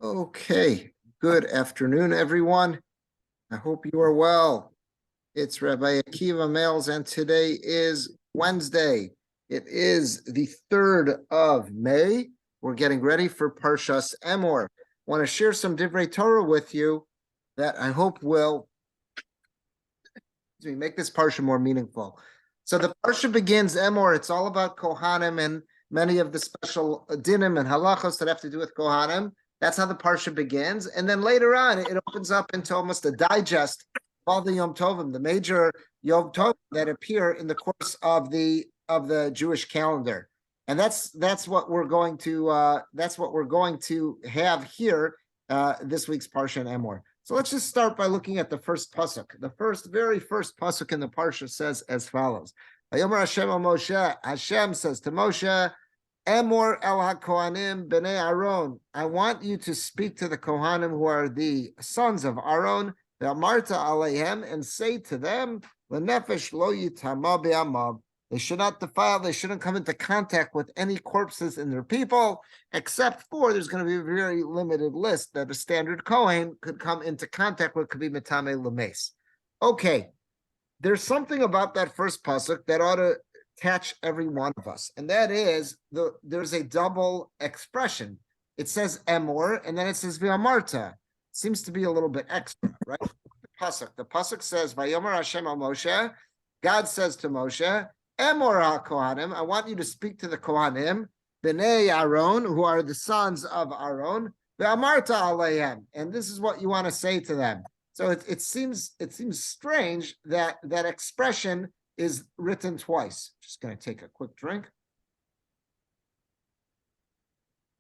Okay, good afternoon, everyone. I hope you are well. It's Rabbi Akiva Males, and today is Wednesday. It is the 3rd of May. We're getting ready for Parshas Emor. I want to share some Divrei Torah with you that I hope will make this Parsha more meaningful. So the Parsha begins Emor. It's all about Kohanim and many of the special dinim and halachos that have to do with Kohanim. That's how the Parsha begins. And then later on, it opens up into almost a digest of all the Yom Tovim, the major Yom Tovim that appear in the course of the Jewish calendar. And that's what we're going to have here this week's Parsha and Emor. So let's just start by looking at the first pasuk. The very first pasuk in the Parsha says as follows: Vayomer Hashem al Moshe. Hashem says to Moshe, Emor el HaKohanim b'nei Aaron. I want you to speak to the Kohanim who are the sons of Aaron, ve'amarta aleihem, and say to them, L'nefesh lo yitama be'amav. They should not defile, they shouldn't come into contact with any corpses in their people, except for there's going to be a very limited list that a standard Kohen could come into contact with, could be Metame Lemes. Okay, there's something about that first pasuk that ought to catch every one of us, and that is there's a double expression. It says Emor, and then it says V'amarta. Seems to be a little bit extra, right? The pasuk says Vayomer Hashem al Moshe. God says to Moshe, Emor HaKohanim, I want you to speak to the Kohanim, B'nei Aaron, who are the sons of Aaron, V'amarta aleihem, and this is what you want to say to them. So it seems strange that that expression is written twice. Just going to take a quick drink.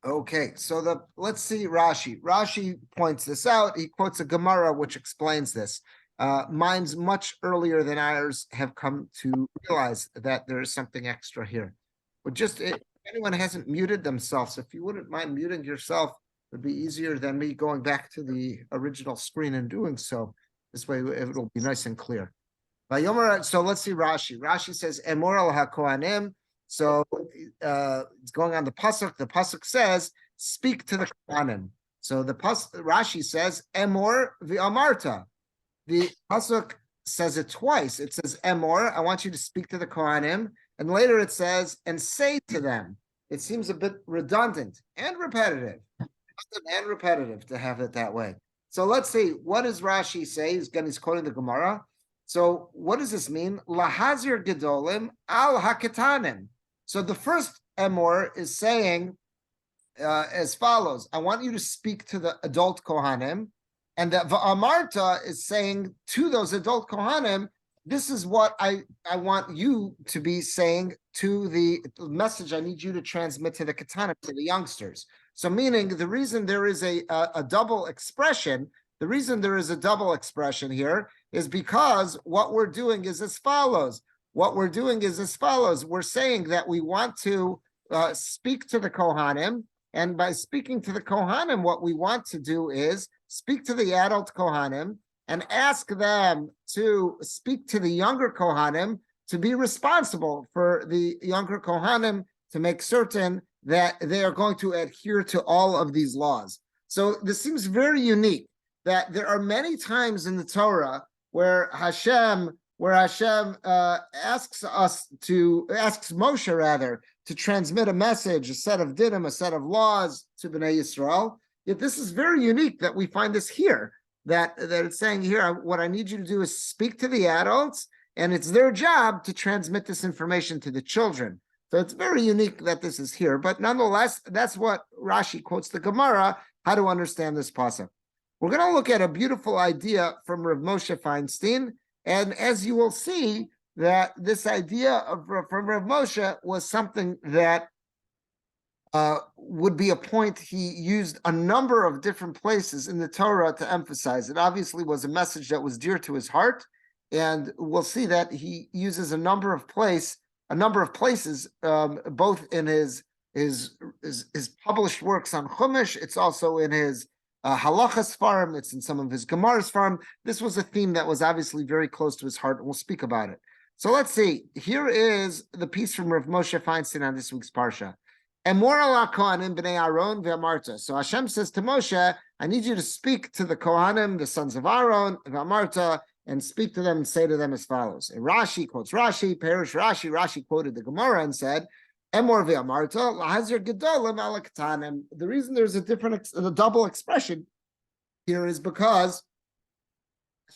Okay, so let's see Rashi. Rashi points this out. He quotes a Gemara which explains this. Mine's much earlier than ours have come to realize that there is something extra here. But just if anyone hasn't muted themselves, if you wouldn't mind muting yourself, it would be easier than me going back to the original screen and doing so. This way it'll be nice and clear. So let's see Rashi. Rashi says, Emor al HaKohanim. So it's going on the pasuk. The pasuk says, speak to the Kohanim. So Rashi says, Emor v'amarta. The pasuk says it twice. It says, Emor, I want you to speak to the Kohanim. And later it says, and say to them. It seems a bit redundant and repetitive. To have it that way. So let's see. What does Rashi say? He's quoting the Gemara. So what does this mean? Lahazir gedolim al haketanim. So the first Emor is saying as follows: I want you to speak to the adult Kohanim, and that Va'amarta is saying to those adult Kohanim, this is what I want you to be saying to the message I need you to transmit to the Ketanim, to the youngsters. So meaning the reason there is a double expression, here is because what we're doing is as follows. We're saying that we want to speak to the Kohanim, and by speaking to the Kohanim, what we want to do is speak to the adult Kohanim and ask them to speak to the younger Kohanim to be responsible for the younger Kohanim, to make certain that they are going to adhere to all of these laws. So this seems very unique, that there are many times in the Torah where Hashem asks Moshe to transmit a message, a set of dinim, a set of laws to Bnei Yisrael. Yet this is very unique that we find this here, that it's saying here, what I need you to do is speak to the adults, and it's their job to transmit this information to the children. So it's very unique that this is here, but nonetheless, that's what Rashi quotes the Gemara, how to understand this pasuk. We're going to look at a beautiful idea from Rav Moshe Feinstein, and as you will see, that this idea from Rav Moshe was something that would be a point he used a number of different places in the Torah to emphasize. It obviously was a message that was dear to his heart, and we'll see that he uses a number of places, both in his published works on Chumash. It's also in his halachas farm. It's in some of his Gemara's farm. This was a theme that was obviously very close to his heart, and we'll speak about it. So let's see. Here is the piece from Rav Moshe Feinstein on this week's Parsha. Emor ala Kohanim b'nei Aaron v'amarta. So Hashem says to Moshe, I need you to speak to the Kohanim, the sons of Aaron, v'amarta, and speak to them and say to them as follows. And Rashi quotes Rashi, Perish Rashi. Rashi quoted the Gemara and said, Emor v'amarta, lahazir gedolim ala ketanim. The reason there's a double expression here is because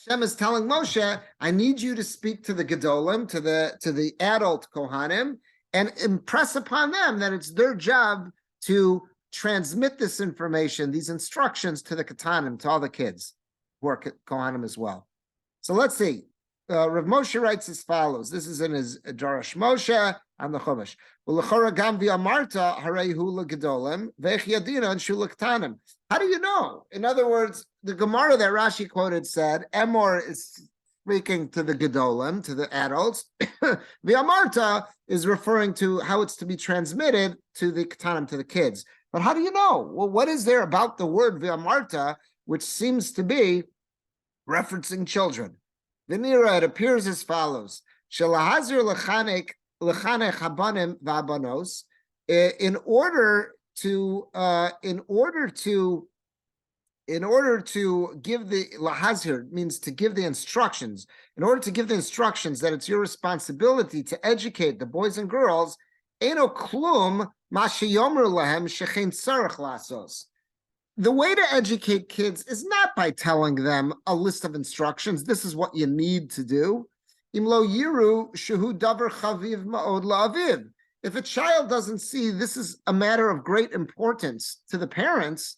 Hashem is telling Moshe, I need you to speak to the gedolim, to the adult Kohanim, and impress upon them that it's their job to transmit this information, these instructions to the Ketanim, to all the kids who are Kohanim as well. So let's see. Rav Moshe writes as follows. This is in his Darash Moshe on the Chumash. How do you know? In other words, the Gemara that Rashi quoted said, Emor is speaking to the Gedolim, to the adults. The Amarta is referring to how it's to be transmitted to the Ketanim, to the kids. But how do you know? Well, what is there about the word V'amarta, which seems to be referencing children? Vinira, it appears as follows. Shelahazir lechanech habanim v'abanos. In order to give the lahazir, means to give the instructions. In order to give the instructions that it's your responsibility to educate the boys and girls, eno klum ma sheyomer lahem shechein tzarich lasos. The way to educate kids is not by telling them a list of instructions. This is what you need to do. Imlo yiru shehu davar chaviv ma'od la'aviv. If a child doesn't see this is a matter of great importance to the parents,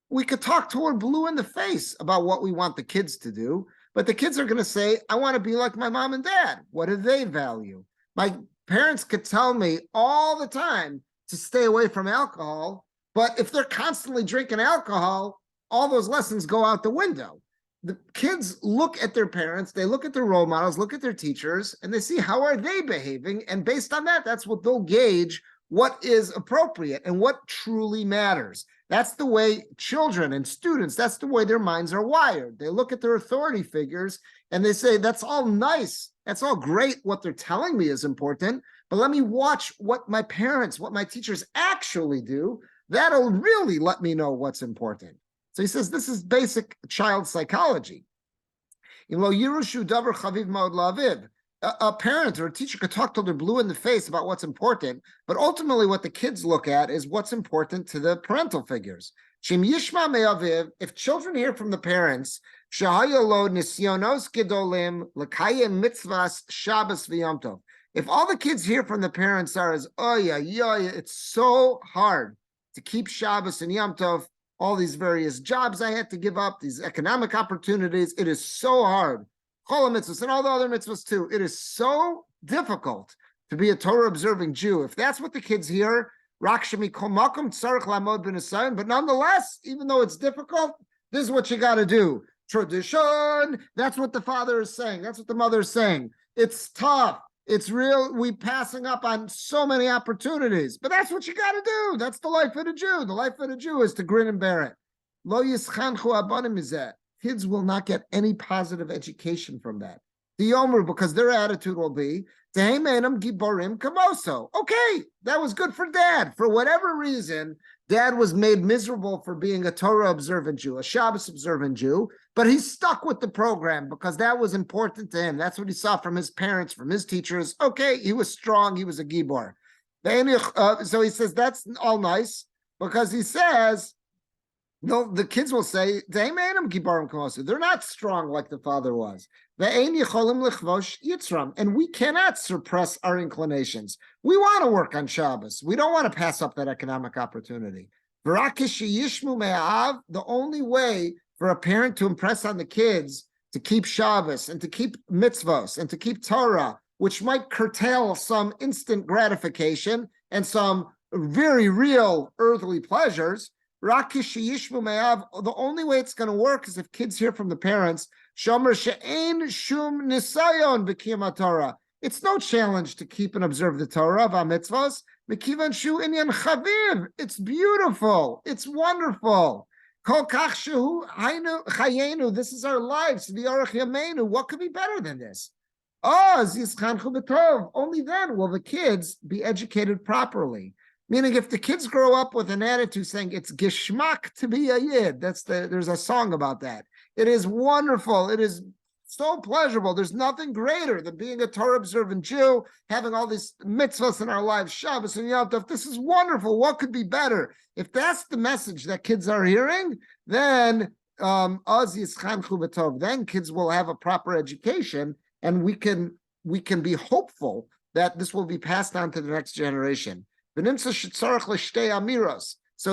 we could talk to her blue in the face about what we want the kids to do, but the kids are going to say, I want to be like my mom and dad. What do they value? My parents could tell me all the time to stay away from alcohol, but if they're constantly drinking alcohol, all those lessons go out the window. The kids look at their parents, they look at their role models, look at their teachers, and they see how are they behaving, and based on that, that's what they'll gauge what is appropriate and what truly matters. That's the way children and students, that's the way their minds are wired. They look at their authority figures and they say, that's all nice. That's all great. What they're telling me is important, but let me watch what my parents, what my teachers actually do. That'll really let me know what's important. So he says, this is basic child psychology. A parent or a teacher could talk till they're blue in the face about what's important, but ultimately what the kids look at is what's important to the parental figures. If children hear from the parents, if all the kids hear from the parents are as, oh yeah, it's so hard to keep Shabbos and Yom Tov, all these various jobs I had to give up, these economic opportunities, it is so hard. Chol mitzvahs and all the other mitzvahs too. It is so difficult to be a Torah observing Jew. If that's what the kids hear, but nonetheless, even though it's difficult, this is what you got to do. Tradition. That's what the father is saying. That's what the mother is saying. It's tough. It's real. We passing up on so many opportunities, but that's what you got to do. That's the life of the Jew. The life of the Jew is to grin and bear it. Lo yischanchu abanim mizeh. Kids will not get any positive education from that. The Yomer, because their attitude will be, Tehemenam giborim kamoso. Okay, that was good for dad. For whatever reason, dad was made miserable for being a Torah observant Jew, a Shabbos observant Jew, but he stuck with the program because that was important to him. That's what he saw from his parents, from his teachers. Okay, he was strong. He was a gibor. So he says, that's all nice because he says, no, the kids will say, they're not strong like the father was. And we cannot suppress our inclinations. We want to work on Shabbos. We don't want to pass up that economic opportunity. The only way for a parent to impress on the kids to keep Shabbos and to keep mitzvos and to keep Torah, which might curtail some instant gratification and some very real earthly pleasures, the only way it's going to work is if kids hear from the parents, it's no challenge to keep and observe the Torah, it's beautiful, it's wonderful. This is our lives. What could be better than this? Only then will the kids be educated properly. Meaning, if the kids grow up with an attitude saying it's geschmack to be a yid, there's a song about that. It is wonderful. It is so pleasurable. There's nothing greater than being a Torah observant Jew, having all these mitzvahs in our lives, Shabbos and Yom Tov. This is wonderful. What could be better? If that's the message that kids are hearing, then then kids will have a proper education, and we can be hopeful that this will be passed on to the next generation. So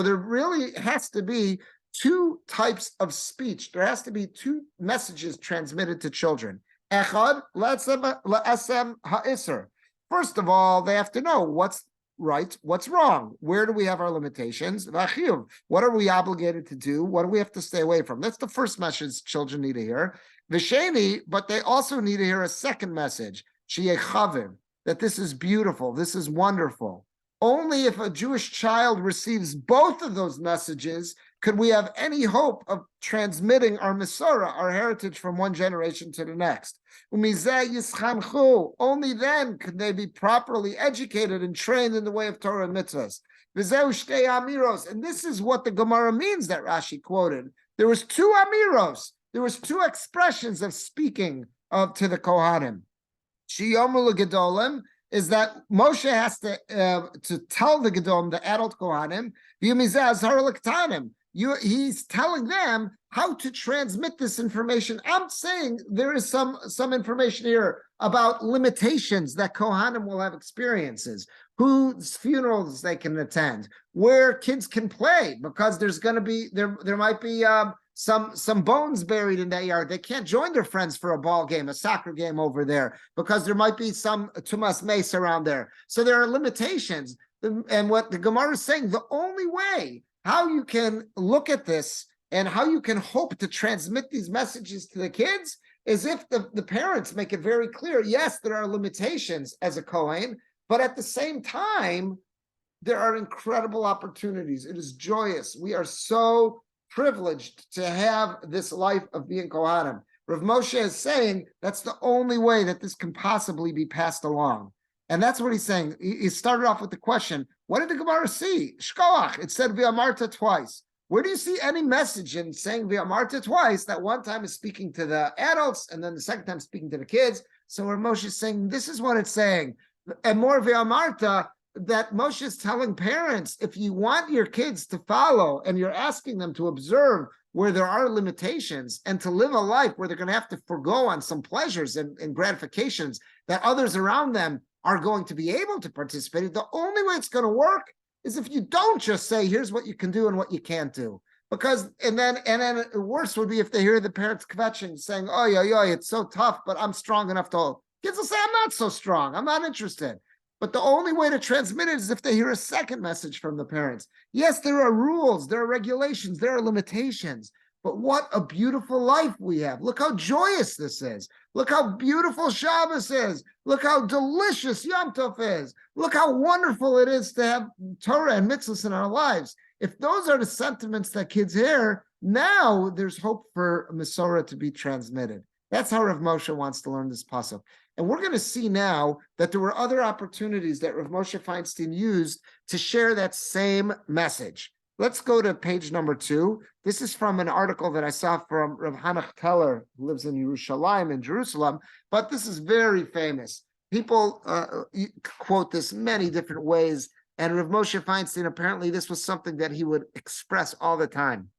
there really has to be two types of speech. There has to be two messages transmitted to children. First of all, they have to know what's right, what's wrong. Where do we have our limitations? What are we obligated to do? What do we have to stay away from? That's the first message children need to hear. V'sheni, but they also need to hear a second message, that this is beautiful, this is wonderful. Only if a Jewish child receives both of those messages could we have any hope of transmitting our Masorah, our heritage, from one generation to the next. Only then could they be properly educated and trained in the way of Torah and mitzvahs. And this is what the Gemara means that Rashi quoted. There was two amiros. There was two expressions of speaking to the Kohanim. Shiyomu l'gedolim is that Moshe has to tell the Gedolim, the adult Kohanim, he's telling them how to transmit this information. I'm saying there is some information here about limitations that Kohanim will have experiences, whose funerals they can attend, where kids can play, because there's going to be, there might be some bones buried in that yard. They can't join their friends for a ball game, a soccer game over there, because there might be some tumas mace around there. So there are limitations. And what the Gemara is saying, the only way how you can look at this and how you can hope to transmit these messages to the kids is if the parents make it very clear, yes, there are limitations as a Kohen, but at the same time, there are incredible opportunities. It is joyous. We are so privileged to have this life of being Kohanim. Rav Moshe is saying that's the only way that this can possibly be passed along. And that's what he's saying. He started off with the question, what did the Gemara see? Shkoach, it said V'amarta twice. Where do you see any message in saying V'amarta twice, that one time is speaking to the adults and then the second time speaking to the kids? So Rav Moshe is saying, this is what it's saying. And more V'amarta, that Moshe is telling parents, if you want your kids to follow and you're asking them to observe where there are limitations and to live a life where they're going to have to forego on some pleasures and gratifications that others around them are going to be able to participate in, the only way it's going to work is if you don't just say, here's what you can do and what you can't do. Because, and then worse would be if they hear the parents kvetching, saying, oh, yeah, it's so tough, but I'm strong enough to. Kids will say, I'm not so strong, I'm not interested. But the only way to transmit it is if they hear a second message from the parents. Yes, there are rules, there are regulations, there are limitations, but what a beautiful life we have. Look how joyous this is. Look how beautiful Shabbos is. Look how delicious Yom Tov is. Look how wonderful it is to have Torah and mitzvahs in our lives. If those are the sentiments that kids hear, now there's hope for Masorah to be transmitted. That's how Rav Moshe wants to learn this pasuk. And we're going to see now that there were other opportunities that Rav Moshe Feinstein used to share that same message. Let's go to page number 2. This is from an article that I saw from Rav Hanach Teller, who lives in Yerushalayim, in Jerusalem, but this is very famous. People quote this many different ways, and Rav Moshe Feinstein, apparently this was something that he would express all the time.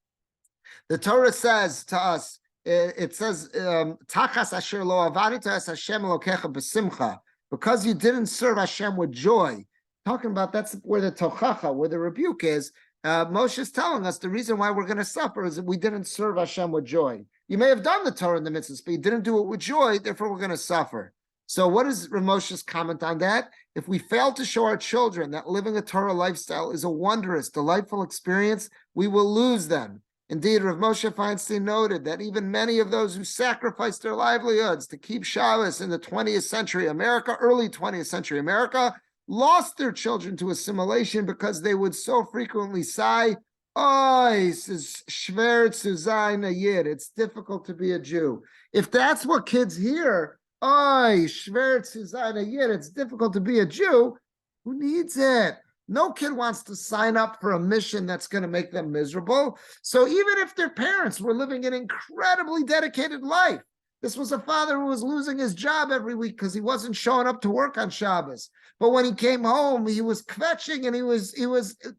The Torah says to us, it says, Tachas asher lo avarita es Hashem elokecha b'simcha, because you didn't serve Hashem with joy. Talking about that's where the tochacha, where the rebuke is. Moshe is telling us the reason why we're going to suffer is that we didn't serve Hashem with joy. You may have done the Torah and the mitzvahs, but you didn't do it with joy, therefore we're going to suffer. So what is Rav Moshe's comment on that? If we fail to show our children that living a Torah lifestyle is a wondrous, delightful experience, we will lose them. Indeed, Rav Moshe Feinstein noted that even many of those who sacrificed their livelihoods to keep Shabbos in the 20th century America, early 20th century America, lost their children to assimilation because they would so frequently sigh, it's difficult to be a Jew. If that's what kids hear, it's difficult to be a Jew, who needs it? No kid wants to sign up for a mission that's going to make them miserable. So even if their parents were living an incredibly dedicated life, this was a father who was losing his job every week because he wasn't showing up to work on Shabbos. But when he came home, he was kvetching and he was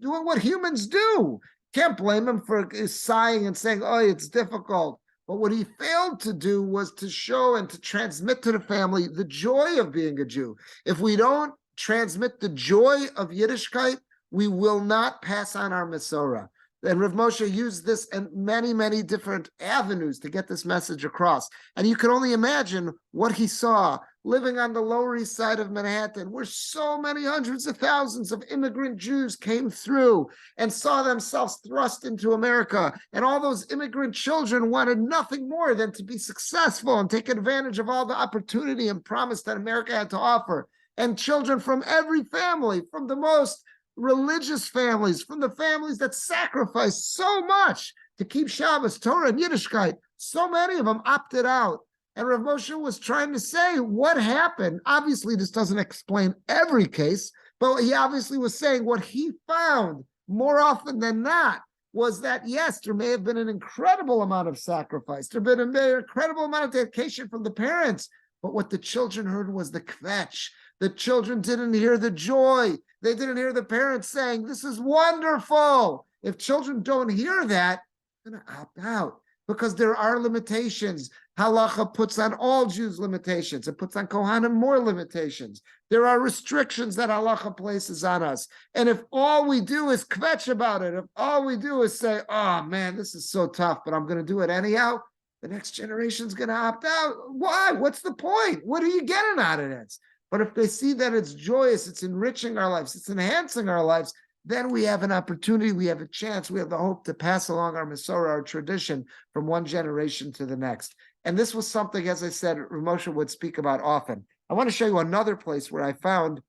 doing what humans do. Can't blame him for sighing and saying, "Oh, it's difficult." But what he failed to do was to show and to transmit to the family the joy of being a Jew. If we don't transmit the joy of Yiddishkeit, we will not pass on our Masorah. And Rav Moshe used this in many, many different avenues to get this message across. And you can only imagine what he saw living on the Lower East Side of Manhattan, where so many hundreds of thousands of immigrant Jews came through and saw themselves thrust into America. And all those immigrant children wanted nothing more than to be successful and take advantage of all the opportunity and promise that America had to offer. And children from every family, from the most religious families, from the families that sacrificed so much to keep Shabbos, Torah, and Yiddishkeit, so many of them opted out. And Rav Moshe was trying to say what happened. Obviously, this doesn't explain every case, but he obviously was saying what he found more often than not was that, yes, there may have been an incredible amount of sacrifice. There had been an incredible amount of dedication from the parents. But what the children heard was the kvetch. The children didn't hear the joy. They didn't hear the parents saying, "This is wonderful." If children don't hear that, they're going to opt out because there are limitations. Halacha puts on all Jews limitations. It puts on Kohanim more limitations. There are restrictions that halacha places on us. And if all we do is kvetch about it, if all we do is say, "Oh man, this is so tough, but I'm going to do it anyhow," the next generation's going to opt out. Why? What's the point? What are you getting out of this? But if they see that it's joyous, it's enriching our lives, it's enhancing our lives, then we have an opportunity, we have a chance, we have the hope to pass along our Masorah, our tradition, from one generation to the next. And this was something, as I said, Rav Moshe would speak about often. I want to show you another place where I found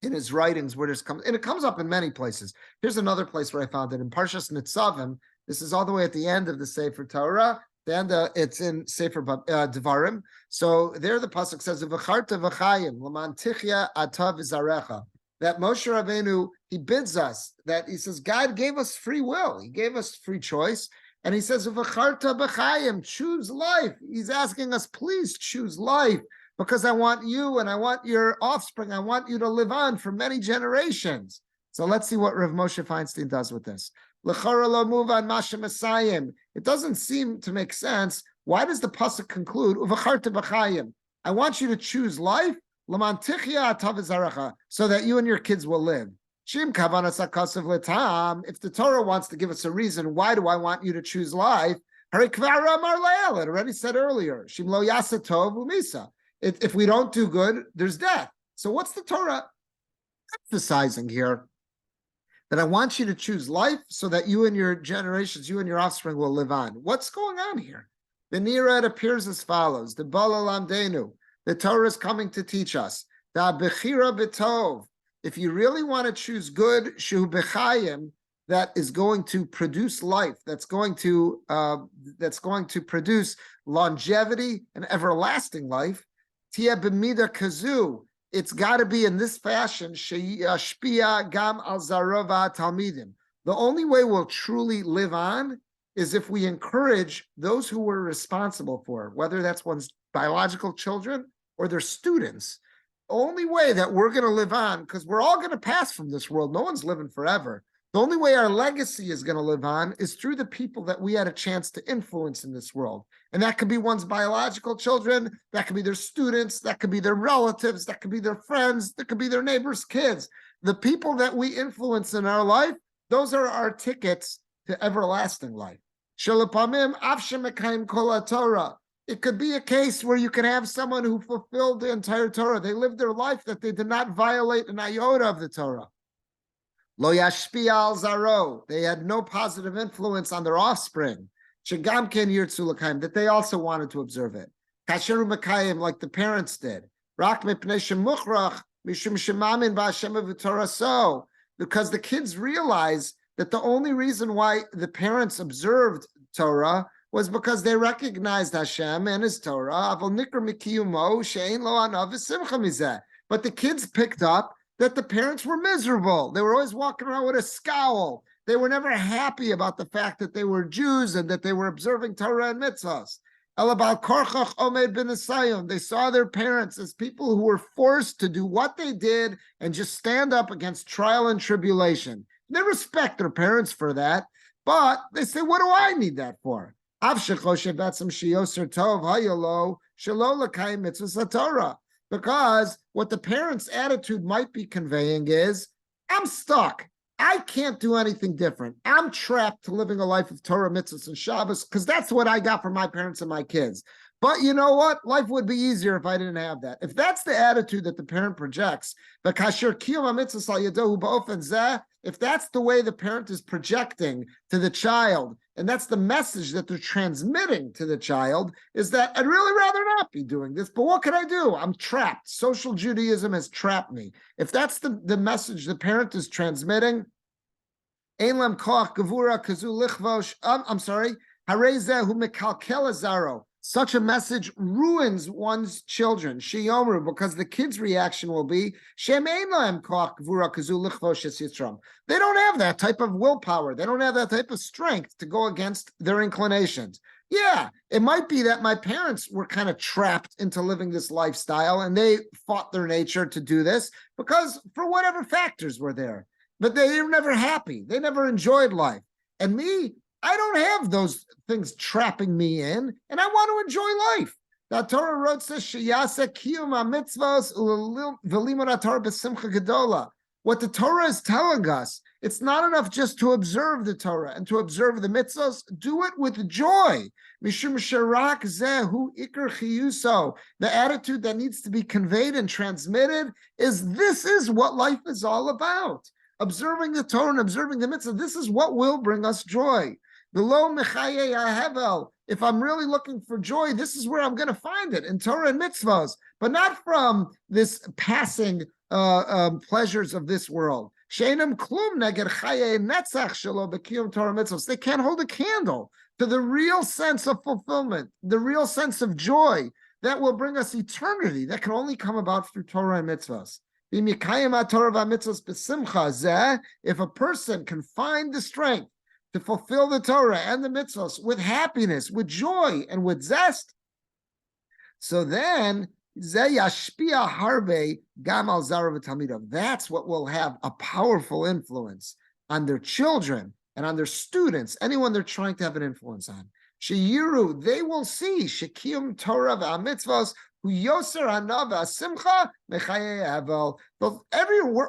in his writings where and it comes up in many places. Here's another place where I found it in Parshas Nitzavim. This is all the way at the end of the Sefer Torah. And it's in Sefer Devarim. So there the pasuk says, "V'charta v'chayim l'man tichya ata v'zarecha." That Moshe Rabbeinu, he bids us, that he says, God gave us free will. He gave us free choice. And he says, "V'charta v'chayim," choose life. He's asking us, please choose life because I want you and I want your offspring. I want you to live on for many generations. So let's see what Rav Moshe Feinstein does with this. It doesn't seem to make sense. Why does the pasuk conclude, I want you to choose life, so that you and your kids will live? If the Torah wants to give us a reason, why do I want you to choose life? It already said earlier, if we don't do good, there's death. So what's the Torah emphasizing here? That I want you to choose life so that you and your generations, you and your offspring will live on. What's going on here? The Nira, it appears as follows. The Balalamdenu, the Torah is coming to teach us. The Bechira B'tov, if you really want to choose good, Shu B'chayim, that is going to produce life, that's going to produce longevity and everlasting life, Tia B'mida Kazu, it's got to be in this fashion. Sheyashpia gam al zarova talmidim. The only way we'll truly live on is if we encourage those who we're responsible for, whether that's one's biological children or their students. The only way that we're going to live on, because we're all going to pass from this world. No one's living forever. The only way our legacy is going to live on is through the people that we had a chance to influence in this world. And that could be one's biological children, that could be their students, that could be their relatives, that could be their friends, that could be their neighbors' kids. The people that we influence in our life, those are our tickets to everlasting life. It could be a case where you can have someone who fulfilled the entire Torah. They lived their life that they did not violate an iota of the Torah. Lo yashpia al zaro. They had no positive influence on their offspring. Shegam ken yirtzu l'kayim, that they also wanted to observe it. Kasheru mekayim, like the parents did. Rak mipnei shemuchrach mishum shemamin ba'Hashem v'Torah so, because the kids realize that the only reason why the parents observed Torah was because they recognized Hashem and His Torah. Aval nikra mikiyumo she'ein lo anav v'simcha mizeh. But the kids picked up that the parents were miserable. They were always walking around with a scowl. They were never happy about the fact that they were Jews and that they were observing Torah and mitzvahs. They saw their parents as people who were forced to do what they did and just stand up against trial and tribulation. They respect their parents for that, but they say, what do I need that for? Because what the parents' attitude might be conveying is, I'm stuck. I can't do anything different. I'm trapped to living a life of Torah, mitzvahs, and Shabbos because that's what I got from my parents and my kids. But you know what? Life would be easier if I didn't have that. If that's the attitude that the parent projects, if that's the way the parent is projecting to the child, and that's the message that they're transmitting to the child, is that I'd really rather not be doing this, but what can I do? I'm trapped. Social Judaism has trapped me. If that's the message the parent is transmitting, I'm sorry, such a message ruins one's children. Because the kid's reaction will be, they don't have that type of willpower. They don't have that type of strength to go against their inclinations. Yeah, it might be that my parents were kind of trapped into living this lifestyle and they fought their nature to do this because for whatever factors were there. But they were never happy. They never enjoyed life. And me, I don't have those things trapping me in, and I want to enjoy life. The Torah wrote says, what the Torah is telling us, it's not enough just to observe the Torah and to observe the mitzvahs. Do it with joy. The attitude that needs to be conveyed and transmitted is this is what life is all about. Observing the Torah and observing the mitzvah, this is what will bring us joy. If I'm really looking for joy, this is where I'm going to find it, in Torah and mitzvahs, but not from this passing pleasures of this world. They can't hold a candle to the real sense of fulfillment, the real sense of joy that will bring us eternity, that can only come about through Torah and mitzvahs. If a person can find the strength to fulfill the Torah and the mitzvahs with happiness, with joy, and with zest, so then that's what will have a powerful influence on their children and on their students, anyone they're trying to have an influence on. Sheyiru, they will see Shekiyum Torah v'amitzvos. We're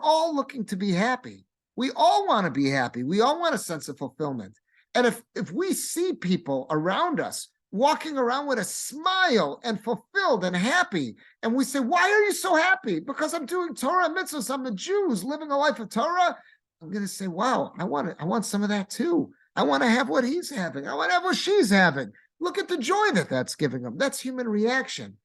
all looking to be happy. We all want to be happy. We all want a sense of fulfillment. And if we see people around us walking around with a smile and fulfilled and happy, and we say, why are you so happy? Because I'm doing Torah and mitzvahs. I'm a Jew who's living a life of Torah. I'm going to say, wow, I want some of that too. I want to have what he's having. I want to have what she's having. Look at the joy that's giving them. That's human reaction.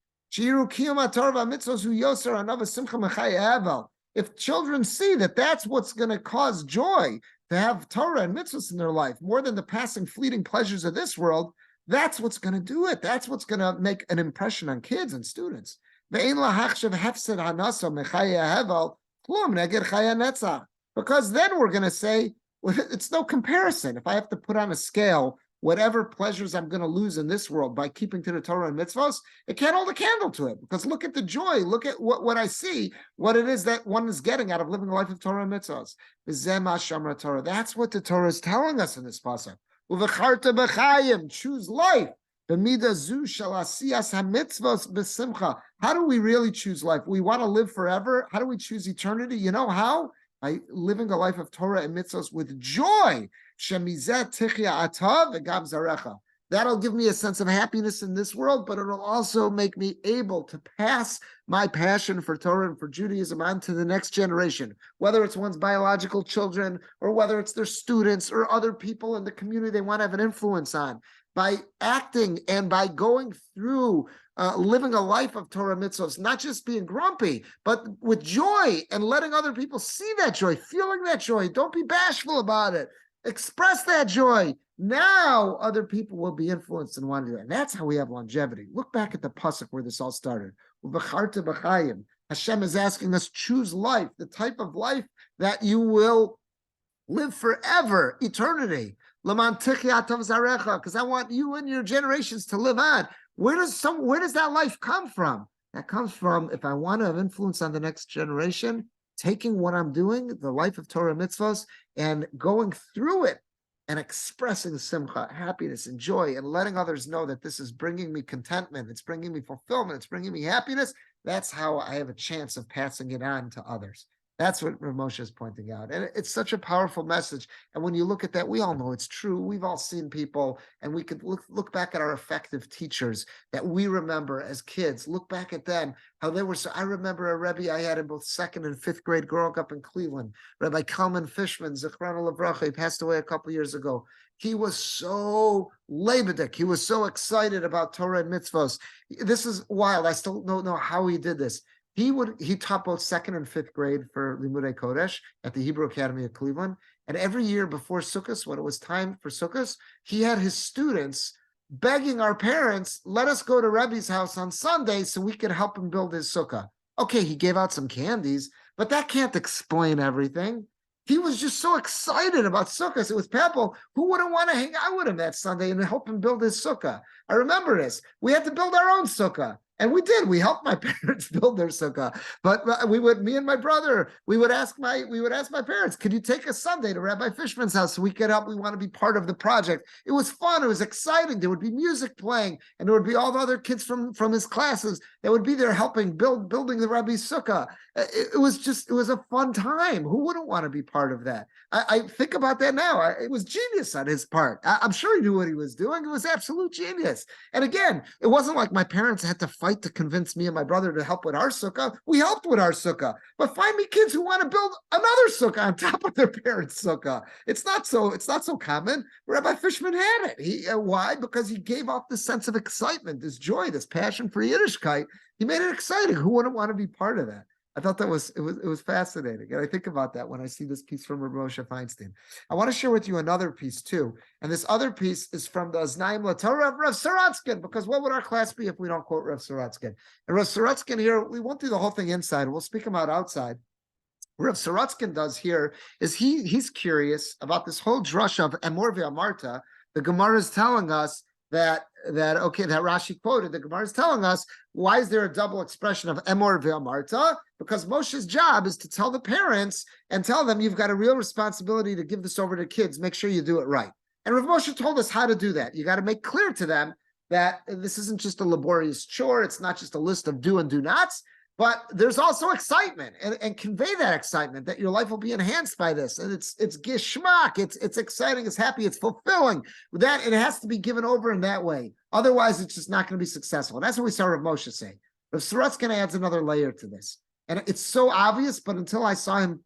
If children see that that's what's going to cause joy, to have Torah and mitzvahs in their life, more than the passing fleeting pleasures of this world, that's what's going to do it. That's what's going to make an impression on kids and students. Because then we're going to say, well, it's no comparison. If I have to put on a scale whatever pleasures I'm going to lose in this world by keeping to the Torah and mitzvahs, it can't hold a candle to it. Because look at the joy, look at what I see, what it is that one is getting out of living a life of Torah and mitzvahs. That's what the Torah is telling us in this pasuk. Choose life. How do we really choose life? We want to live forever. How do we choose eternity? You know how? By living a life of Torah and mitzvahs with joy. That'll give me a sense of happiness in this world, but it'll also make me able to pass my passion for Torah and for Judaism on to the next generation, whether it's one's biological children or whether it's their students or other people in the community they want to have an influence on. By acting and by going through living a life of Torah mitzvahs, not just being grumpy, but with joy and letting other people see that joy, feeling that joy. Don't be bashful about it. Express that joy. Now other people will be influenced and want to do it. And that's how we have longevity. Look back at the pasuk where this all started. Hashem is asking us, choose life, the type of life that you will live forever, eternity. Because I want you and your generations to live on. Where does that life come from? That comes from, if I want to have influence on the next generation, taking what I'm doing, the life of Torah mitzvos, and going through it and expressing simcha, happiness, and joy, and letting others know that this is bringing me contentment, it's bringing me fulfillment, it's bringing me happiness. That's how I have a chance of passing it on to others. That's what Rav Moshe is pointing out. And it's such a powerful message. And when you look at that, we all know it's true. We've all seen people, and we could look back at our effective teachers that we remember as kids. Look back at them, how they were so. I remember a Rebbe I had in both 2nd and 5th grade growing up in Cleveland, Rabbi Kalman Fishman, Zichrona Livracha. He passed away a couple years ago. He was so lebedik. He was so excited about Torah and mitzvos. This is wild. I still don't know how he did this. He taught both 2nd and 5th grade for Limudei Kodesh at the Hebrew Academy of Cleveland. And every year before Sukkot, when it was time for Sukkot, he had his students begging our parents, let us go to Rebbe's house on Sunday so we could help him build his sukkah. Okay, he gave out some candies, but that can't explain everything. He was just so excited about sukkahs. It was people who wouldn't want to hang out with him that Sunday and help him build his sukkah. I remember this. We had to build our own sukkah. And we did. We helped my parents build their sukkah. But me and my brother, we would ask my parents, could you take us Sunday to Rabbi Fishman's house so we could help? We want to be part of the project. It was fun. It was exciting. There would be music playing, and there would be all the other kids from his classes that would be there helping building the Rabbi's sukkah. It was a fun time. Who wouldn't want to be part of that? I think about that now. It was genius on his part. I'm sure he knew what he was doing. It was absolute genius. And again, it wasn't like my parents had to fight to convince me and my brother to help with our sukkah. We helped with our sukkah. But find me kids who want to build another sukkah on top of their parents' sukkah. It's not so common. Rabbi Fishman had it. Why? Because he gave off this sense of excitement, this joy, this passion for Yiddishkeit. He made it exciting. Who wouldn't want to be part of that? I thought it was fascinating. And I think about that when I see this piece from Rav Moshe Feinstein. I want to share with you another piece too. And this other piece is from the Aznaim LaTorah of Rav Sorotskin, because what would our class be if we don't quote Rav Sorotskin? And Rav Sorotskin here, we won't do the whole thing inside. We'll speak about outside. What Rav Sorotskin does here is he's curious about this whole drush of Emor ve'amarta. The Gemara is telling us that Rashi quoted, the Gemara is telling us, why is there a double expression of Emor ve'amarta? Because Moshe's job is to tell the parents and tell them, you've got a real responsibility to give this over to kids. Make sure you do it right. And Rav Moshe told us how to do that. You got to make clear to them that this isn't just a laborious chore. It's not just a list of do and do nots, but there's also excitement, and convey that excitement that your life will be enhanced by this. And it's gishmak, it's exciting, it's happy, it's fulfilling. That it has to be given over in that way. Otherwise, it's just not going to be successful. And that's what we saw Rav Moshe say. Rav Sorotskin adds another layer to this. And it's so obvious, but until I saw him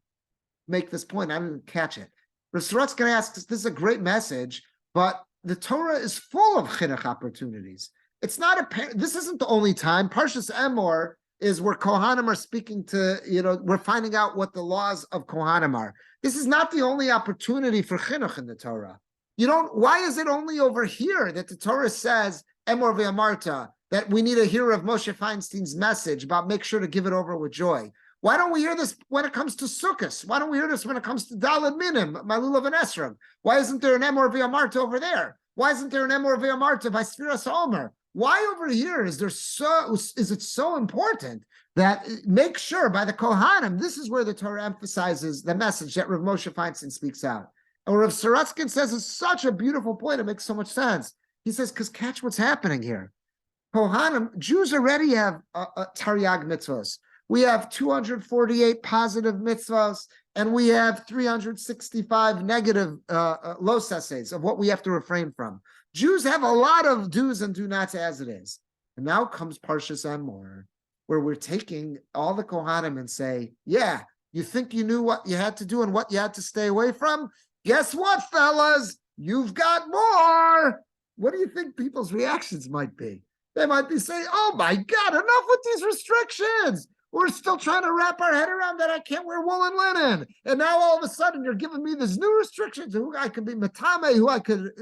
make this point, I didn't catch it. Rav Sorotskin asks, this is a great message, but the Torah is full of chinuch opportunities. It's not this isn't the only time. Parshas Emor is where Kohanim are speaking to, we're finding out what the laws of Kohanim are. This is not the only opportunity for chinuch in the Torah. Why is it only over here that the Torah says, Emor ve'amarta, that we need to hear of Moshe Feinstein's message about make sure to give it over with joy? Why don't we hear this when it comes to Sukkot? Why don't we hear this when it comes to Daled Minim, Malulav and Esrom? Why isn't there an Emor ve'amarta over there? Why isn't there an Emor ve'amarta by Sfiras Omer? Why over here is it so important that make sure by the Kohanim, this is where the Torah emphasizes the message that Rav Moshe Feinstein speaks out. And Rav Sorotskin says is such a beautiful point. It makes so much sense. He says, because catch what's happening here. Kohanim, Jews already have Taryag mitzvahs. We have 248 positive mitzvahs, and we have 365 negative los essays of what we have to refrain from. Jews have a lot of do's and do nots as it is. And now comes Parshas Emor, where we're taking all the Kohanim and say, yeah, you think you knew what you had to do and what you had to stay away from? Guess what, fellas? You've got more. What do you think people's reactions might be? They might be saying, oh my God, enough with these restrictions. We're still trying to wrap our head around that I can't wear wool and linen. And now all of a sudden you're giving me these new restrictions, who I could be metame, who I could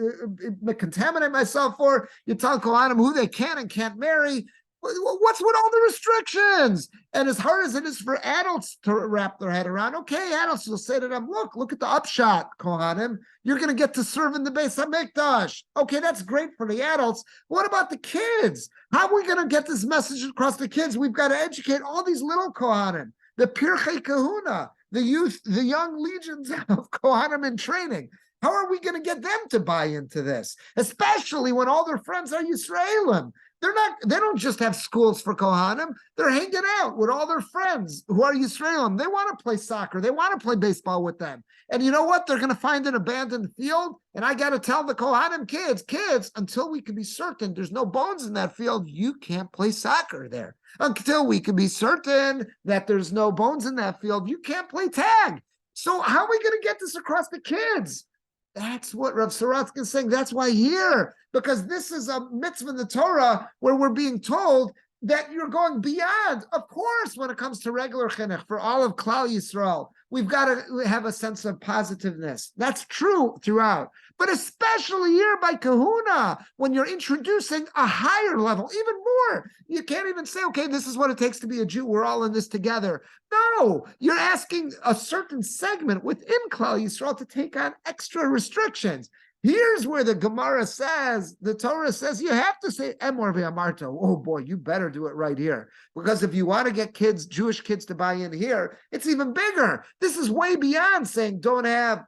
contaminate myself for. You tell Kohanim who they can and can't marry. What's with all the restrictions? And as hard as it is for adults to wrap their head around, okay, adults will say to them, look at the upshot, Kohanim. You're going to get to serve in the Beis HaMikdash. Okay, that's great for the adults. What about the kids? How are we going to get this message across the kids? We've got to educate all these little Kohanim, the Pirchei Kahuna, the youth, the young legions of Kohanim in training. How are we going to get them to buy into this? Especially when all their friends are Yisraelim. They don't just have schools for Kohanim. They're hanging out with all their friends who are Yisraelim. They want to play soccer. They want to play baseball with them. And you know what? They're going to find an abandoned field. And I got to tell the Kohanim kids, until we can be certain there's no bones in that field, you can't play soccer there. Until we can be certain that there's no bones in that field, you can't play tag. So how are we going to get this across the kids? That's what Rav Sorotsky is saying. That's why here, because this is a mitzvah in the Torah where we're being told that you're going beyond. Of course, when it comes to regular chinuch for all of Klal Yisrael, we've got to have a sense of positiveness. That's true throughout, but especially here by Kahuna, when you're introducing a higher level, even more. You can't even say, okay, this is what it takes to be a Jew. We're all in this together. No, you're asking a certain segment within Klal Yisrael to take on extra restrictions. Here's where the Gemara says, the Torah says, you have to say Emor ve'amarta. Oh boy, you better do it right here. Because if you want to get kids, Jewish kids to buy in here, it's even bigger. This is way beyond saying don't have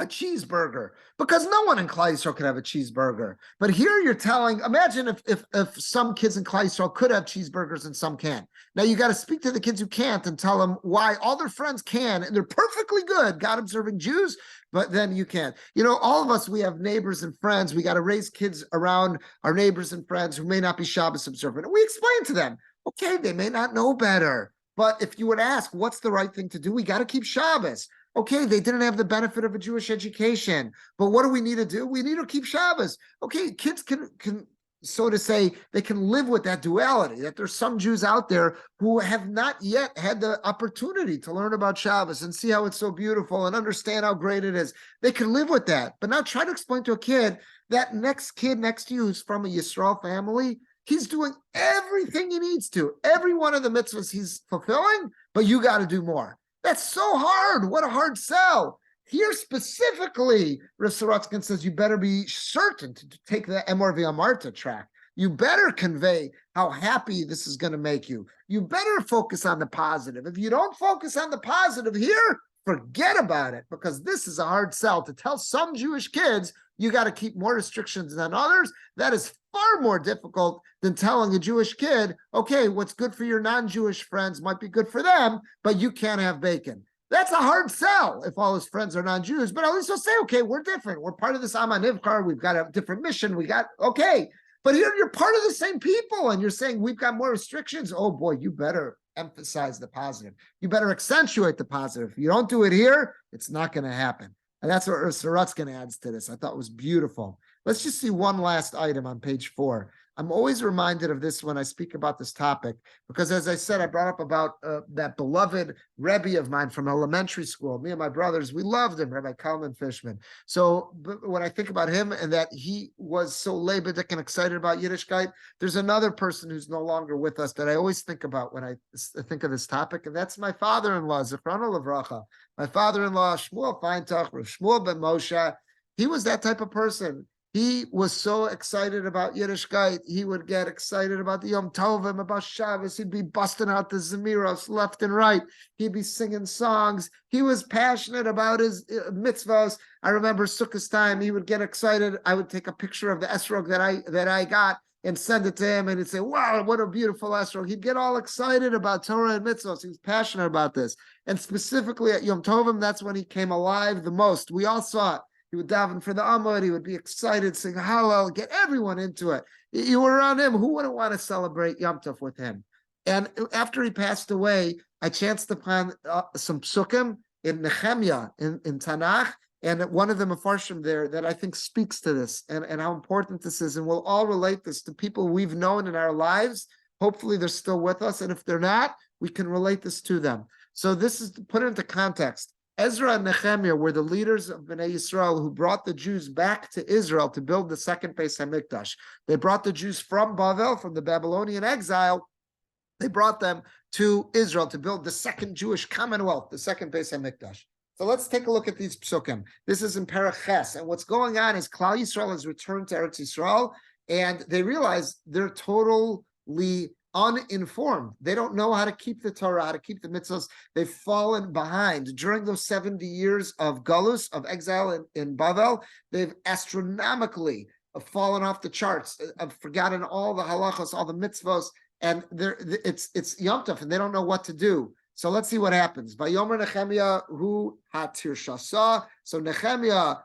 a cheeseburger, because no one in Klal Yisrael could have a cheeseburger. But here you're telling, imagine if some kids in Klal Yisrael could have cheeseburgers and some can't. Now you got to speak to the kids who can't and tell them why all their friends can, and they're perfectly good, God-observing Jews, but then you can't. You know, all of us, we have neighbors and friends. We got to raise kids around our neighbors and friends who may not be Shabbos observant. And we explain to them, okay, they may not know better, but if you would ask, what's the right thing to do? We got to keep Shabbos. Okay, they didn't have the benefit of a Jewish education, but what do we need to do? We need to keep Shabbos. Okay, kids can so to say, they can live with that duality, that there's some Jews out there who have not yet had the opportunity to learn about Shabbos and see how it's so beautiful and understand how great it is. They can live with that. But now try to explain to a kid, that next kid next to you who's from a Yisrael family, he's doing everything he needs to. Every one of the mitzvahs he's fulfilling, but you got to do more. That's so hard. What a hard sell. Here specifically, Rav Sorotsky says you better be certain to take the Emor ve'amarta track. You better convey how happy this is going to make you. You better focus on the positive. If you don't focus on the positive here, forget about it, because this is a hard sell. To tell some Jewish kids you got to keep more restrictions than others, that is far more difficult than telling a Jewish kid, okay, what's good for your non-Jewish friends might be good for them, but you can't have bacon. That's a hard sell if all his friends are non-Jews, but at least he'll say, okay, we're different. We're part of this Amma Nivkar. We've got a different mission. Okay. But here you're part of the same people and you're saying we've got more restrictions. Oh boy, you better emphasize the positive. You better accentuate the positive. If you don't do it here, it's not going to happen. And that's what Sorotsky adds to this. I thought was beautiful. Let's just see one last item on page 4. I'm always reminded of this when I speak about this topic, because as I said, I brought up about that beloved Rabbi of mine from elementary school. Me and my brothers, we loved him, Rabbi Kalman Fishman. So when I think about him and that he was so lebedik and excited about Yiddishkeit, there's another person who's no longer with us that I always think about when I think of this topic, and that's my father-in-law, Zifrano Livracha. My father-in-law, Shmuel Feintuch, Shmuel ben Moshe. He was that type of person. He was so excited about Yiddishkeit. He would get excited about the Yom Tovim, about Shabbos. He'd be busting out the Zemiros left and right. He'd be singing songs. He was passionate about his mitzvahs. I remember Sukkot time. He would get excited. I would take a picture of the esrog that I got and send it to him, and he'd say, wow, what a beautiful esrog. He'd get all excited about Torah and mitzvahs. He was passionate about this. And specifically at Yom Tovim, that's when he came alive the most. We all saw it. He would daven for the Amud. He would be excited, sing Hallel, get everyone into it. You were around him. Who wouldn't want to celebrate Yom Tov with him? And after he passed away, I chanced upon some psukim in Nehemiah, in Tanakh, and one of the Mefarshim there that I think speaks to this and how important this is. And we'll all relate this to people we've known in our lives. Hopefully they're still with us. And if they're not, we can relate this to them. So this is to put it into context. Ezra and Nehemiah were the leaders of Bnei Yisrael who brought the Jews back to Israel to build the second Beis HaMikdash. They brought the Jews from Bavel, from the Babylonian exile. They brought them to Israel to build the second Jewish commonwealth, the second Beis HaMikdash. So let's take a look at these psukim. This is in Perek Ches, and what's going on is Klal Yisrael has returned to Eretz Yisrael, and they realize they're totally uninformed. They don't know how to keep the Torah, how to keep the mitzvahs. They've fallen behind. During those 70 years of Galus, of exile in Bavel, they've astronomically fallen off the charts, have forgotten all the halachos, all the mitzvahs, and it's Yom Tov, and they don't know what to do. So let's see what happens. Vayomer Nehemiah hu hatir shasa. So Nehemiah,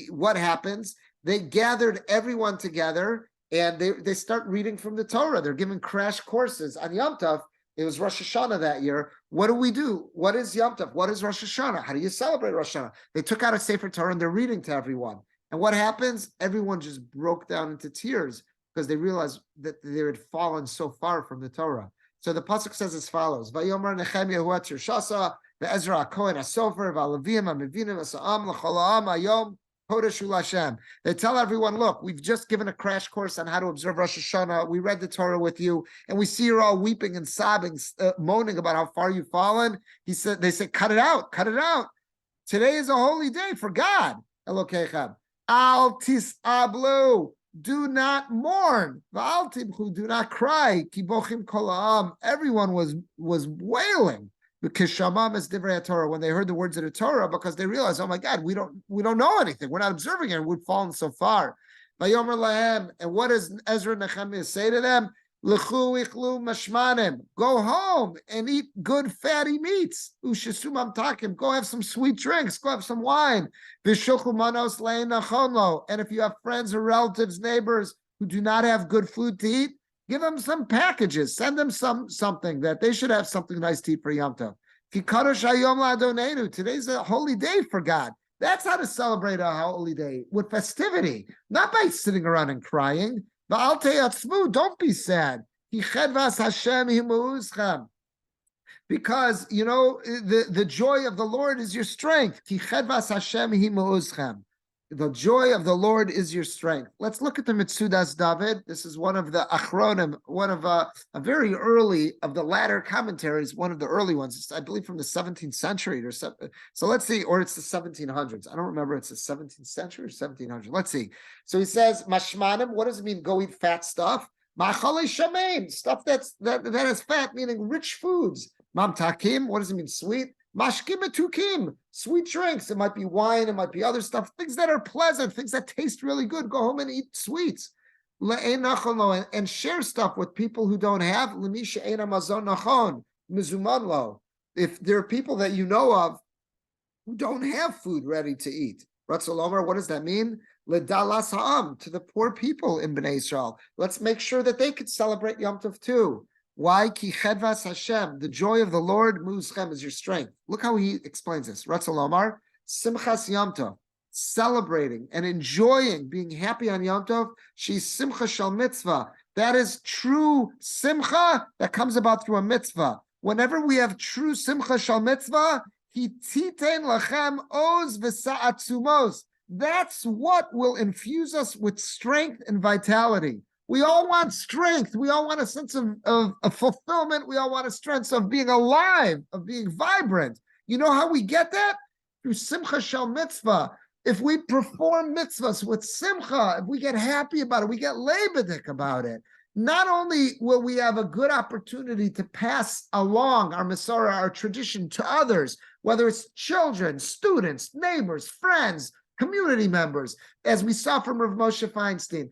what happens? They gathered everyone together, and they start reading from the Torah. They're giving crash courses on Yom Tov. It was Rosh Hashanah that year. What do? What is Yom Tov? What is Rosh Hashanah? How do you celebrate Rosh Hashanah? They took out a Sefer Torah and they're reading to everyone. And what happens? Everyone just broke down into tears because they realized that they had fallen so far from the Torah. So the pasuk says as follows: Vayomer Nehemiah hu hatir shasa ve'Ezra HaKohen haSofer va'Levim ha'Mevinim ha'Sa'am l'chol ha'am hayom. They tell everyone, look, we've just given a crash course on how to observe Rosh Hashanah. We read the Torah with you, and we see you're all weeping and sobbing, moaning about how far you've fallen. They said, cut it out. Today is a holy day for God. Elokechem. Al tis'ablu. Do not mourn. V'al tibchu. Do not cry. Ki bochim kol ha'am. Everyone was wailing. Because Shamam is Divrei Torah, when they heard the words of the Torah, because they realized, oh my God, we don't know anything. We're not observing it. We've fallen so far. Vayomer lahem, and what does Ezra and Nehemiah say to them? L'chu ichlu mashmanim. Go home and eat good fatty meats. Ushesumam takim. Go have some sweet drinks. Go have some wine. V'shulchu manos lein nachonlo. And if you have friends or relatives, neighbors who do not have good food to eat, give them some packages. Send them something that they should have something nice to eat for Yom Tov. Today's a holy day for God. That's how to celebrate a holy day, with festivity, not by sitting around and crying. Don't be sad. Because, the joy of the Lord is your strength. The joy of the Lord is your strength. Let's look at the Mitzudas David. This is one of the Achronim, one of a very early of the latter commentaries, one of the early ones. It's, I believe, from the 17th century or something. So let's see, or it's the 1700s. I don't remember. It's the 17th century or 1700s. Let's see. So he says, Mashmanim. What does it mean? Go eat fat stuff. Machale shamein, stuff that is fat, meaning rich foods. Mamtakim. What does it mean? Sweet. Mashkim etukim, sweet drinks. It might be wine, it might be other stuff, things that are pleasant, things that taste really good. Go home and eat sweets. And share stuff with people who don't have. If there are people that you know of who don't have food ready to eat. Ratzal, what does that mean? Ledalas ha'am, to the poor people in Bnei Israel. Let's make sure that they could celebrate Yom Tov too. Why? Ki chedvas Hashem, the joy of the Lord, muzchem, is your strength. Look how he explains this. Ratzal Omar, simchas Yom Tov, celebrating and enjoying, being happy on Yom Tov. She's simcha shel mitzvah. That is true simcha that comes about through a mitzvah. Whenever we have true simcha shel mitzvah, he titen lachem oz v'sa'atzumos. That's what will infuse us with strength and vitality. We all want strength. We all want a sense of fulfillment. We all want a sense of being alive, of being vibrant. You know how we get that? Through simcha shel mitzvah. If we perform mitzvahs with simcha, if we get happy about it, we get lebedik about it, not only will we have a good opportunity to pass along our Masorah, our tradition to others, whether it's children, students, neighbors, friends, community members, as we saw from Rav Moshe Feinstein.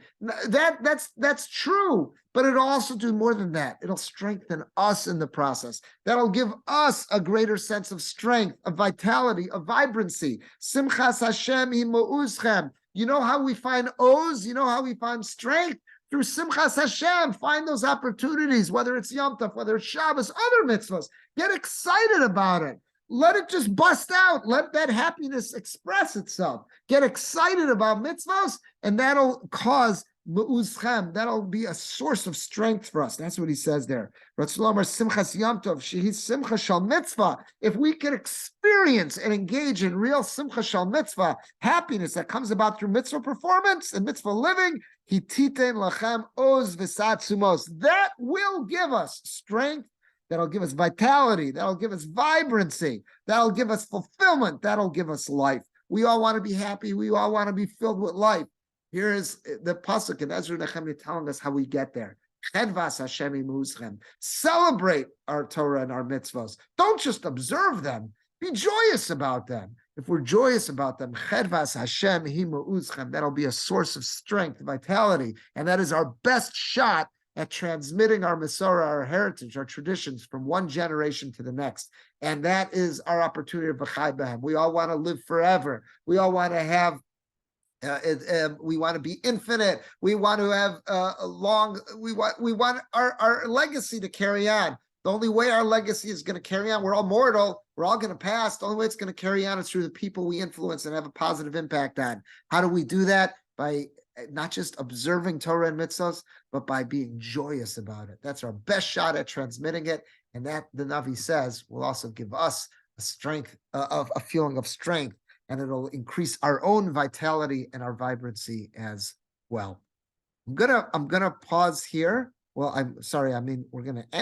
That's true, but it'll also do more than that. It'll strengthen us in the process. That'll give us a greater sense of strength, of vitality, of vibrancy. Simchas Hashem hi ma'uzchem. You know how we find oz? You know how we find strength? Through Simchas Hashem. Find those opportunities, whether it's Yom Tov, whether it's Shabbos, other mitzvahs. Get excited about it. Let it just bust out. Let that happiness express itself. Get excited about mitzvahs, and that'll cause me'uzchem. That'll be a source of strength for us. That's what he says there. Simchas Yom Tov, shehi simcha shal mitzvah. If we can experience and engage in real simcha shal mitzvah, happiness that comes about through mitzvah performance and mitzvah living, hititen lachem oz v'satzumos. That will give us strength. That'll give us vitality. That'll give us vibrancy. That'll give us fulfillment. That'll give us life. We all want to be happy. We all want to be filled with life. Here is the pasuk in Ezra Nehemiah telling us how we get there. Chedvas Hashem imuzchem. Celebrate our Torah and our mitzvos. Don't just observe them. Be joyous about them. If we're joyous about them, Chedvas Hashem imuzchem. That'll be a source of strength, vitality, and that is our best shot at transmitting our Masorah, our heritage, our traditions from one generation to the next. And that is our opportunity of B'chai B'hem. We all want to live forever. We all want to have, we want to be infinite. We want to have a long, we want our legacy to carry on. The only way our legacy is going to carry on, we're all mortal, we're all going to pass. The only way it's going to carry on is through the people we influence and have a positive impact on. How do we do that? By not just observing Torah and mitzvahs, but by being joyous about it. That's our best shot at transmitting it. And that, the Navi says, will also give us a strength, of a feeling of strength, and it'll increase our own vitality and our vibrancy as well. I'm gonna pause here. Well, I'm sorry. I mean, we're gonna end.